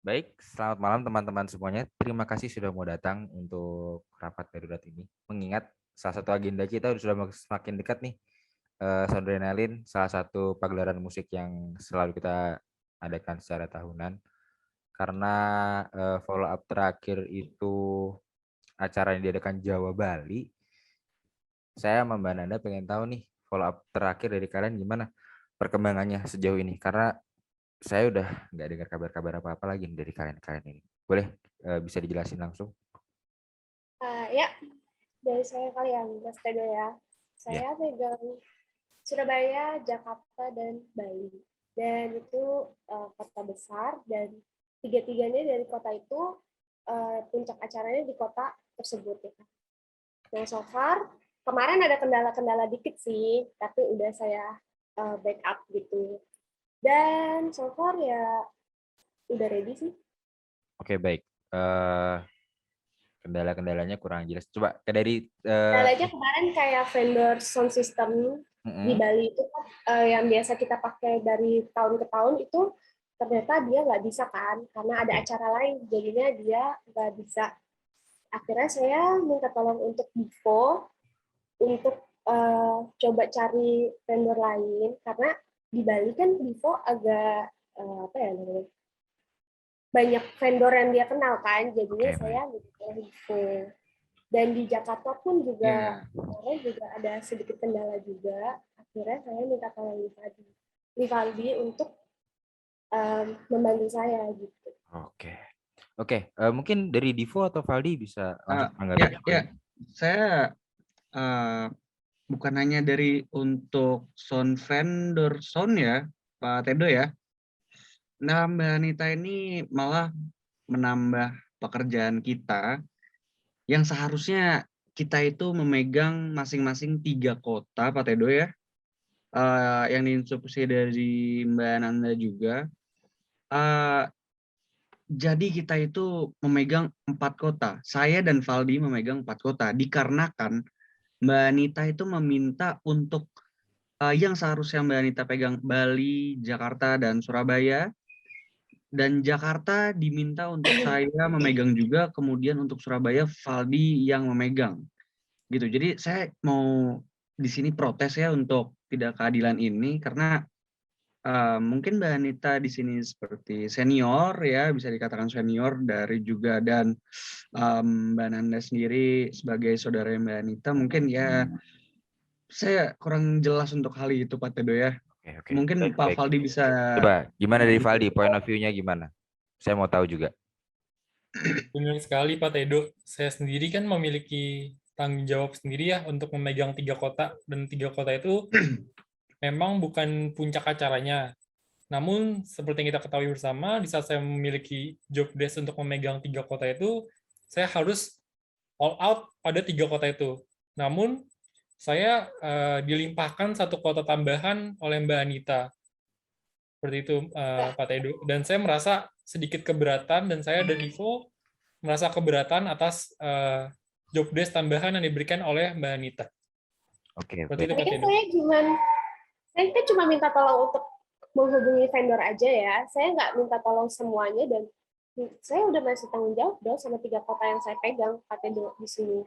Baik, selamat malam teman-teman semuanya. Terima kasih sudah mau datang untuk rapat darurat ini. Mengingat salah satu agenda kita sudah semakin dekat nih. Soundrenalin, salah satu pagelaran musik yang selalu kita adakan secara tahunan. Karena follow up terakhir itu acara yang diadakan Jawa Bali, saya sama Mbak Nanda pengen tahu nih follow up terakhir dari kalian gimana perkembangannya sejauh ini. Karena saya udah nggak dengar kabar-kabar apa-apa lagi dari kalian-kalian ini. Boleh bisa dijelasin langsung? Ya, dari saya kali ya, Mas Tedo ya. Ya. Saya pegang Surabaya, Jakarta, dan Bali. Dan itu kota besar, dan tiga-tiganya dari kota itu puncak acaranya di kota tersebut. Ya. Nah, so far, kemarin ada kendala-kendala dikit sih, tapi udah saya backup gitu. Dan so far ya udah ready sih. Oke, baik. Kendala-kendalanya kurang jelas. Coba dari Kendalanya kemarin kayak vendor sound system di Bali itu yang biasa kita pakai dari tahun ke tahun itu ternyata dia nggak bisa kan karena ada acara lain jadinya dia nggak bisa. Akhirnya saya minta tolong untuk Vivo untuk coba cari vendor lain karena di Bali kan Vivo agak apa ya namanya banyak vendor yang dia kenal kan jadinya saya minta Vivo. Dan di Jakarta pun juga kemarin juga ada sedikit kendala juga. Akhirnya saya minta tolong Rivaldi untuk membantu saya gitu. Oke. Oke, mungkin dari Divo atau Valdi bisa langsung Ya, menanggapi. saya bukan hanya dari untuk sound vendor sound ya, Pak Tedo ya. Nah, Mbak Anita ini malah menambah pekerjaan kita yang seharusnya kita itu memegang masing-masing 3 kota, Pak Tedo ya. Yang diinstruksi dari Mbak Nanda juga. Jadi kita itu memegang 4 kota. Saya dan Valdi memegang 4 kota. Dikarenakan Mbak Anita itu meminta untuk yang seharusnya Mbak Anita pegang Bali, Jakarta, dan Surabaya. Dan Jakarta diminta untuk saya memegang juga, kemudian untuk Surabaya Valdi yang memegang. Gitu. Jadi saya mau di sini protes ya untuk tidak keadilan ini karena mungkin Mbak Anita di sini seperti senior ya, bisa dikatakan senior dari juga dan Mbak Nanda sendiri sebagai saudara Mbak Anita mungkin ya saya kurang jelas untuk hal itu Pak Tedo ya. Oke. Mungkin Pak Valdi bisa. Coba, gimana dari Valdi? Point of view-nya gimana? Saya mau tahu juga. Benar sekali Pak Tedo. Saya sendiri kan memiliki tanggung jawab sendiri ya untuk memegang 3 kota. Dan 3 kota itu memang bukan puncak acaranya. Namun, seperti yang kita ketahui bersama, di saat saya memiliki job desk untuk memegang 3 kota itu, saya harus all out pada 3 kota itu. Namun, saya dilimpahkan 1 kota tambahan oleh Mbak Anita. Seperti itu, Pak Tedo. Dan saya merasa sedikit keberatan, dan saya dan Ivo merasa keberatan atas job desk tambahan yang diberikan oleh Mbak Anita. Oke. Seperti itu, Pak Mungkin Tedo. saya kan cuma minta tolong untuk menghubungi vendor aja ya. Saya nggak minta tolong semuanya dan saya udah masih tanggung jawab dong sama 3 kota yang saya pegang Pak Tedo di sini.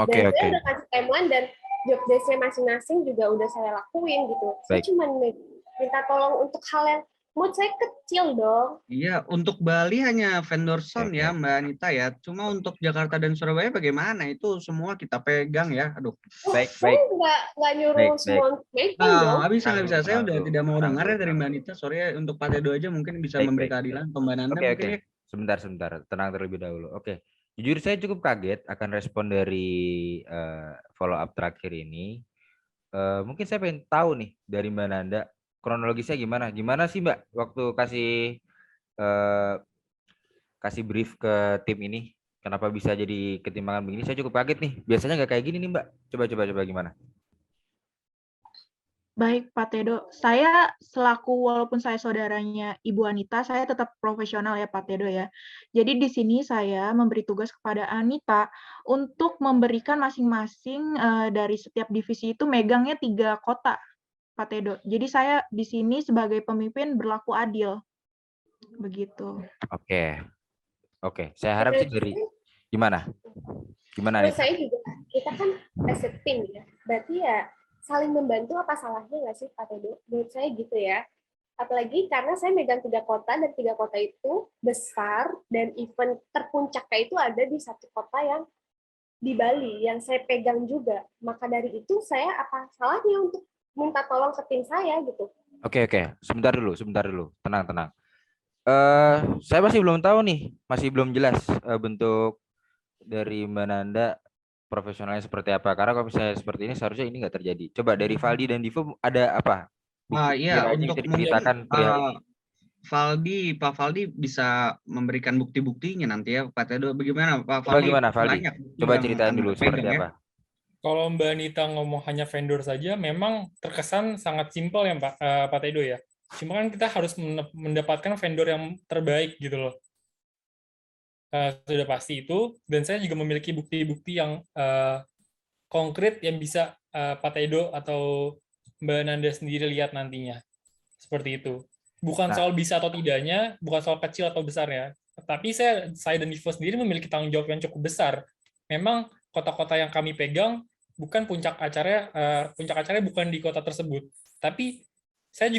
Oke. Dan saya udah kasih timeline dan job desk-nya masing-masing juga udah saya lakuin gitu. Saya cuma minta tolong untuk hal yang mood saya kecil dong. Iya, untuk Bali hanya vendor sound ya Mbak Anita ya. Cuma untuk Jakarta dan Surabaya bagaimana? Itu semua kita pegang ya. Aduh. Saya nggak nyuruh semua megang dong. Nggak bisa. Saya udah tidak mau dengar ya dari Mbak Anita. Sorry ya, untuk Pak Tedo aja mungkin bisa memberi keadilan. Mbak Nanda mungkin ya. Sebentar. Tenang terlebih dahulu. Oke. Jujur saya cukup kaget akan respon dari follow up terakhir ini. Mungkin saya pengen tahu nih dari Mbak Nanda kronologisnya gimana? Gimana sih Mbak waktu kasih brief ke tim ini? Kenapa bisa jadi ketimbangan begini? Saya cukup kaget nih. Biasanya nggak kayak gini nih Mbak. Coba gimana? Baik, Pak Tedo. Saya selaku walaupun saya saudaranya Ibu Anita, saya tetap profesional ya Pak Tedo ya. Jadi di sini saya memberi tugas kepada Anita untuk memberikan masing-masing dari setiap divisi itu megangnya 3 kota, Pak Tedo. Jadi saya di sini sebagai pemimpin berlaku adil. begitu. Oke. Saya harap sih dari gimana Menurut Anita? saya juga kita kan as a team ya, berarti ya saling membantu, apa salahnya nggak sih Pak Tedo? Menurut saya gitu ya. Apalagi karena saya megang 3 kota, dan 3 kota itu besar, dan event terpuncaknya itu ada di satu kota yang di Bali yang saya pegang juga. Maka dari itu saya apa salahnya untuk minta tolong ke tim saya gitu. Oke. Sebentar dulu. Tenang. Saya masih belum tahu nih, masih belum jelas bentuk dari Mbak Nanda profesionalnya seperti apa. Karena kalau misalnya seperti ini seharusnya ini nggak terjadi. Coba dari Valdi dan Divo ada apa? Bukti Ya, kiranya untuk bisa diceritakan perihal ini. Pak Valdi bisa memberikan bukti-buktinya nanti ya, Pak Tedo. Bagaimana Pak Coba Valdi? gimana Valdi? Banyak Coba yang ceritain Anda dulu seperti pegang ya. apa. Kalau Mbak Anita ngomong hanya vendor saja, memang terkesan sangat simpel ya Pak Tedo ya. Cuma kan kita harus mendapatkan vendor yang terbaik gitu loh. Sudah pasti itu, dan saya juga memiliki bukti-bukti yang konkret yang bisa Pak Tedo atau Mbak Nanda sendiri lihat nantinya. Seperti itu. Bukan soal bisa atau tidaknya, bukan soal kecil atau besarnya. Tapi saya dan Vivo sendiri memiliki tanggung jawab yang cukup besar. Memang kota-kota yang kami pegang bukan puncak acaranya bukan di kota tersebut. Tapi saya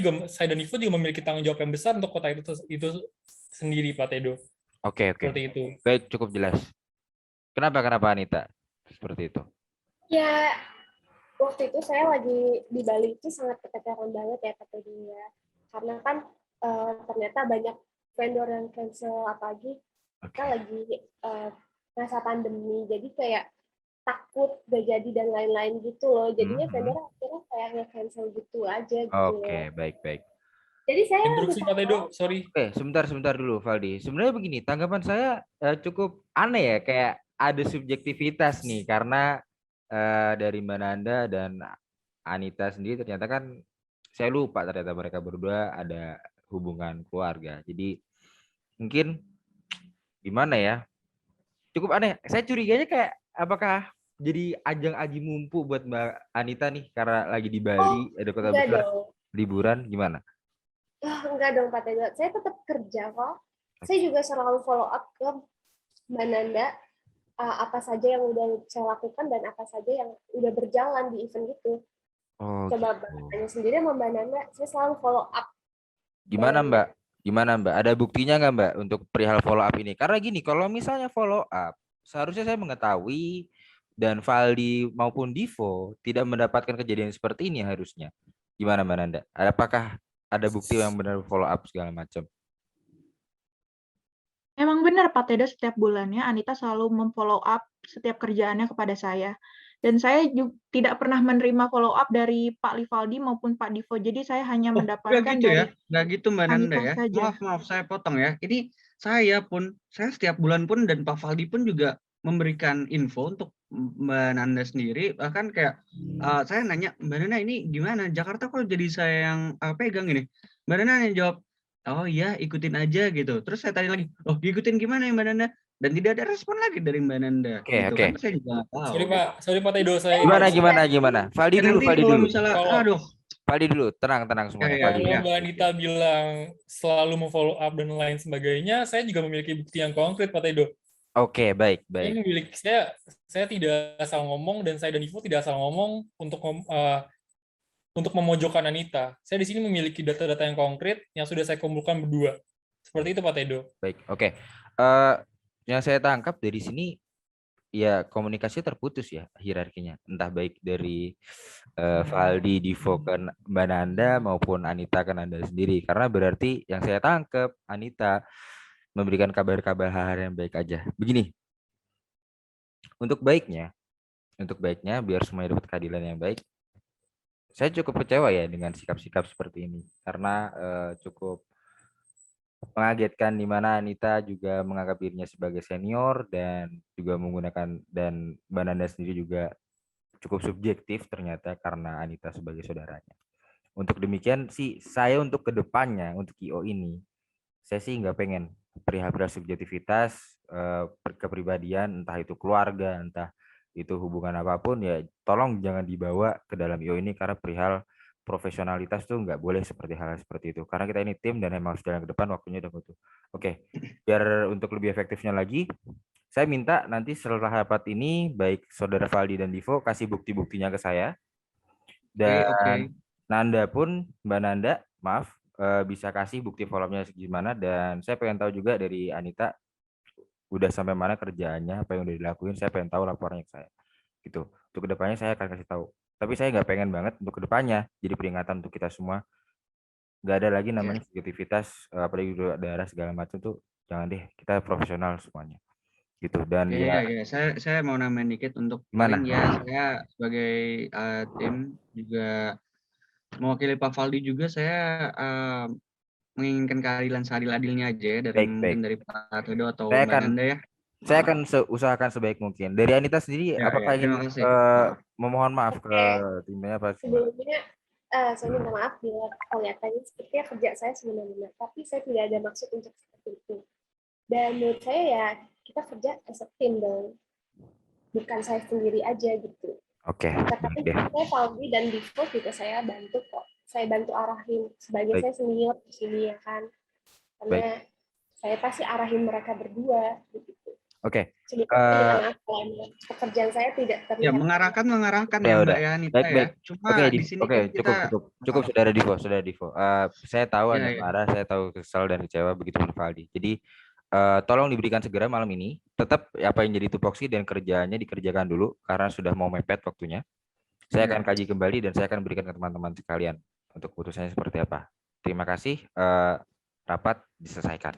dan Vivo juga memiliki tanggung jawab yang besar untuk kota itu sendiri, Pak Tedo. Oke. Seperti itu. Baik, cukup jelas. Kenapa Anita? Seperti itu. Ya, waktu itu saya lagi di Bali itu sangat keteteran banget ya Pak Tedo ya. Karena kan ternyata banyak vendor yang cancel, apalagi kita lagi masa pandemi, jadi kayak takut gak jadi dan lain-lain gitu loh. Jadinya vendor akhirnya kayak nge-cancel gitu aja gitu. Oke, baik. Jadi saya Interupsi Pak Tedo, sorry. Oke, sebentar dulu Valdi. Sebenarnya begini, tanggapan saya cukup aneh ya, kayak ada subjektivitas nih, karena dari Mbak Nanda dan Anita sendiri ternyata kan saya lupa ternyata mereka berdua ada hubungan keluarga. Jadi mungkin gimana ya? Cukup aneh. Saya curiganya kayak apakah jadi ajang aji mumpu buat Mbak Anita nih karena lagi di Bali, ada kota besar, liburan, gimana? Enggak dong Pak Tedo. Saya tetap kerja kok. Saya juga selalu follow up ke Mbak Nanda apa saja yang udah saya lakukan dan apa saja yang udah berjalan di event itu. Coba tanya sendiri sama Mbak Nanda, saya selalu follow up. Gimana Mbak? Ada buktinya nggak Mbak untuk perihal follow up ini? Karena gini, kalau misalnya follow up, seharusnya saya mengetahui dan Valdi maupun Divo tidak mendapatkan kejadian seperti ini harusnya. Gimana Mbak Nanda? Apakah ada bukti yang benar follow up segala macam? Emang benar Pak Tedo, setiap bulannya Anita selalu memfollow up setiap kerjaannya kepada saya. Dan saya juga tidak pernah menerima follow up dari Pak Livaldi maupun Pak Divo. Jadi saya hanya mendapatkan gitu dari ya? Nggak gitu Mbak Nanda ya? saja. Maaf saya potong ya. Ini saya setiap bulan pun dan Pak Valdi pun juga memberikan info untuk Mbak Nanda sendiri. Bahkan kayak saya nanya, Mbak Nanda ini gimana? Jakarta kok jadi saya yang pegang ini? Mbak Nanda yang jawab, oh iya ikutin aja gitu. Terus saya tanya lagi, oh ikutin gimana ya Mbak Nanda? Dan tidak ada respon lagi dari Mbak Nanda. Oke. Kan saya juga nggak tahu. Sorry Pak Tedo, saya Gimana? Valdi dulu. Valdi dulu, tenang semuanya. Kalau Mbak Anita bilang selalu memfollow up dan lain sebagainya, saya juga memiliki bukti yang konkret Pak Tedo. Oke, baik. Saya tidak asal ngomong, dan saya dan Ivo tidak asal ngomong untuk memojokkan Anita. Saya di sini memiliki data-data yang konkret yang sudah saya kumpulkan berdua. Seperti itu Pak Tedo. Baik, oke. Yang saya tangkap dari sini ya komunikasi terputus ya hierarkinya, entah baik dari Valdi, Divo ke Mbak Nanda maupun Anita ke Nanda sendiri, karena berarti yang saya tangkap Anita memberikan kabar-kabar hal yang baik aja. Begini, untuk baiknya biar semuanya dapat keadilan yang baik, saya cukup kecewa ya dengan sikap-sikap seperti ini, karena cukup mengagetkan di mana Anita juga menganggap dirinya sebagai senior dan juga menggunakan, dan Mbak Nanda sendiri juga cukup subjektif ternyata karena Anita sebagai saudaranya. Untuk demikian sih saya untuk kedepannya untuk IO ini saya sih nggak pengen perihal subjektivitas kepribadian, entah itu keluarga, entah itu hubungan apapun, ya tolong jangan dibawa ke dalam IO ini karena perihal profesionalitas tuh nggak boleh seperti hal seperti itu. Karena kita ini tim dan emang harus jalan ke depan, waktunya udah butuh. Oke, biar untuk lebih efektifnya lagi, saya minta nanti setelah rapat ini, baik Saudara Valdi dan Divo kasih bukti-buktinya ke saya. Dan Nanda pun, Mbak Nanda, maaf, bisa kasih bukti follow-up-nya gimana. Dan saya pengen tahu juga dari Anita, udah sampai mana kerjaannya, apa yang udah dilakuin, saya pengen tahu laporannya ke saya. Gitu. Untuk kedepannya saya akan kasih tahu. Tapi saya nggak pengen banget untuk kedepannya jadi peringatan untuk kita semua. Nggak ada lagi namanya subjektivitas, apalagi daerah segala macam tuh, jangan deh, kita profesional semuanya. Gitu. Dan saya mau nambahin dikit untuk paling ya, saya sebagai tim juga mewakili Pak Valdi juga, saya menginginkan keadilan seadil-adilnya aja dari mungkin dari Pak Tedo atau Mbak Nanda ya. Saya akan usahakan sebaik mungkin. Dari Anita sendiri, apakah ingin memohon maaf ke timnya apa? Sebelumnya, saya minta maaf bila kelihatannya sepertinya kerja saya sebenarnya, tapi saya tidak ada maksud untuk seperti itu. Dan menurut saya ya, kita kerja as a team dong, bukan saya sendiri aja gitu. Oke. Tapi saya Valdi dan Divo juga saya bantu kok. Saya bantu arahin sebagai saya senior di sini ya kan. Karena saya pasti arahin mereka berdua gitu. Oke. Pekerjaan saya tidak terlihat. Ya mengarahkan ya Mbak ya Anita ya. Cuma di sini cukup Saudara Divo. Saya tahu Anda marah, saya tahu kesal dan kecewa, begitu pun Valdi. Jadi tolong diberikan segera malam ini. Tetap apa yang jadi tupoksi dan kerjaannya dikerjakan dulu karena sudah mau mepet waktunya. Saya akan kaji kembali dan saya akan berikan ke teman-teman sekalian untuk keputusannya seperti apa. Terima kasih. Rapat diselesaikan.